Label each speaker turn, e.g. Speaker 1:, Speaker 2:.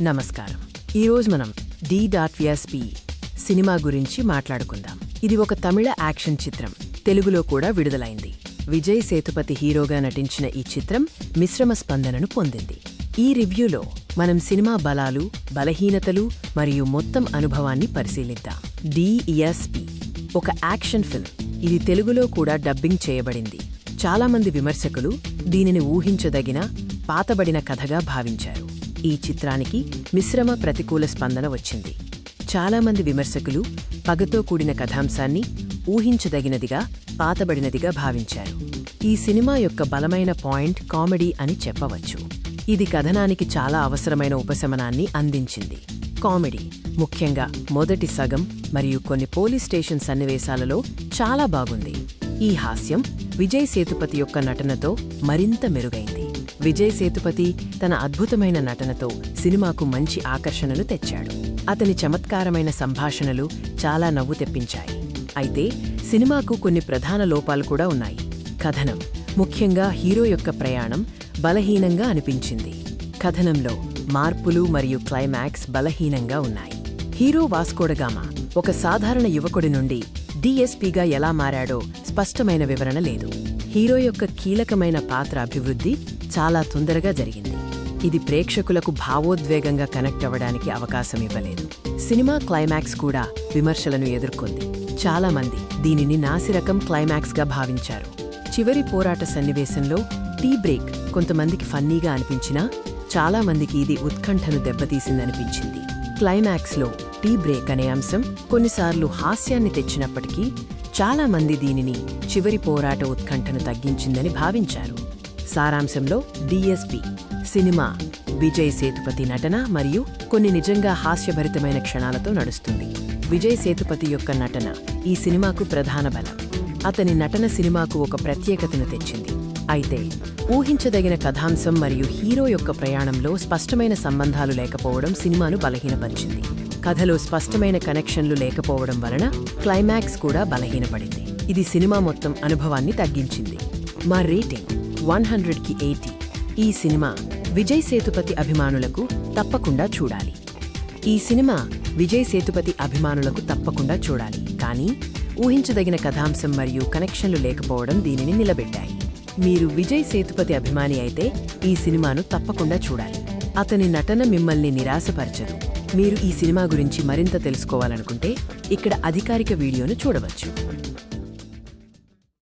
Speaker 1: నమస్కారం. ఈరోజు మనం D.VSP సినిమా గురించి మాట్లాడుకుందాం. ఇది ఒక తమిళ యాక్షన్ చిత్రం. తెలుగులో కూడా విడుదలైంది. విజయ్ సేతుపతి హీరోగా నటించిన ఈ చిత్రం మిశ్రమ స్పందనను పొందింది. ఈ రివ్యూలో మనం సినిమా బలాలు, బలహీనతలు మరియు మొత్తం అనుభవాన్ని పరిశీలిద్దాం. D.VSP ఒక యాక్షన్ ఫిల్మ్. ఇది తెలుగులో కూడా డబ్బింగ్ చేయబడింది. చాలామంది విమర్శకులు దీనిని ఊహించదగిన, పాతబడిన కథగా భావించారు. ఈ చిత్రానికి మిశ్రమ ప్రతికూల స్పందన వచ్చింది. చాలామంది విమర్శకులు పగతో కూడిన కథాంశాన్ని ఊహించదగినదిగా, పాతబడినదిగా భావించారు. ఈ సినిమా యొక్క బలమైన పాయింట్ కామెడీ అని చెప్పవచ్చు. ఇది కథనానికి చాలా అవసరమైన ఉపశమనాన్ని అందించింది. కామెడీ ముఖ్యంగా మొదటి సగం మరియు కొన్ని పోలీస్ స్టేషన్ సన్నివేశాలలో చాలా బాగుంది. ఈ హాస్యం విజయ్ సేతుపతి యొక్క నటనతో మరింత మెరుగైంది. విజయ్ సేతుపతి తన అద్భుతమైన నటనతో సినిమాకు మంచి ఆకర్షణను తెచ్చాడు. అతని చమత్కారమైన సంభాషణలు చాలా నవ్వు తెప్పించాయి. అయితే సినిమాకు కొన్ని ప్రధాన లోపాలు కూడా ఉన్నాయి. కథనం, ముఖ్యంగా హీరో యొక్క ప్రయాణం బలహీనంగా అనిపించింది. కథనంలో మార్పులు మరియు క్లైమాక్స్ బలహీనంగా ఉన్నాయి. హీరో వాస్కోడగామా ఒక సాధారణ యువకుడి నుండి DSPగా ఎలా మారాడో స్పష్టమైన వివరణ లేదు. హీరో యొక్క కీలకమైన పాత్ర అభివృద్ధి చాలా తొందరగా జరిగింది. ఇది ప్రేక్షకులకు భావోద్వేగంగా కనెక్ట్ అవ్వడానికి అవకాశం ఇవ్వలేదు. సినిమా క్లైమాక్స్ కూడా విమర్శలను ఎదుర్కొంది. చాలామంది దీనిని నాసిరకం క్లైమాక్స్గా భావించారు. చివరి పోరాట సన్నివేశంలో టీ బ్రేక్ కొంతమందికి ఫన్నీగా అనిపించినా చాలామందికి ఇది ఉత్కంఠను దెబ్బతీసిందనిపించింది. క్లైమాక్స్లో టీ బ్రేక్ అనే అంశం కొన్నిసార్లు హాస్యాన్ని తెచ్చినప్పటికీ చాలామంది దీనిని చివరి పోరాట ఉత్కంఠను తగ్గించిందని భావించారు. సారాంశంలో DSP సినిమా విజయ్ సేతుపతి నటన మరియు కొన్ని నిజంగా హాస్యభరితమైన క్షణాలతో నడుస్తుంది. విజయ్ సేతుపతి యొక్క నటన ఈ సినిమాకు ప్రధాన బలం. అతని నటన సినిమాకు ఒక ప్రత్యేకతను తెచ్చింది. అయితే ఊహించదగిన కథాంశం మరియు హీరో యొక్క ప్రయాణంలో స్పష్టమైన సంబంధాలు లేకపోవడం సినిమాను బలహీనపరిచింది. కథలో స్పష్టమైన కనెక్షన్లు లేకపోవడం వలన క్లైమాక్స్ కూడా బలహీనపడింది. ఇది సినిమా మొత్తం అనుభవాన్ని తగ్గించింది. మా రేటింగ్ 100కి 80. ఈ సినిమా విజయ్ సేతుపతి అభిమానులకు తప్పకుండా చూడాలి. కానీ ఊహించదగిన కథాంశం మరియు కనెక్షన్లు లేకపోవడం దీనిని నిలబెట్టాయి. మీరు విజయ్ సేతుపతి అభిమాని అయితే ఈ సినిమాను తప్పకుండా చూడాలి. అతని నటన మిమ్మల్ని నిరాశపరచదు. మీరు ఈ సినిమా గురించి మరింత తెలుసుకోవాలనుకుంటే ఇక్కడ అధికారిక వీడియోను చూడవచ్చు.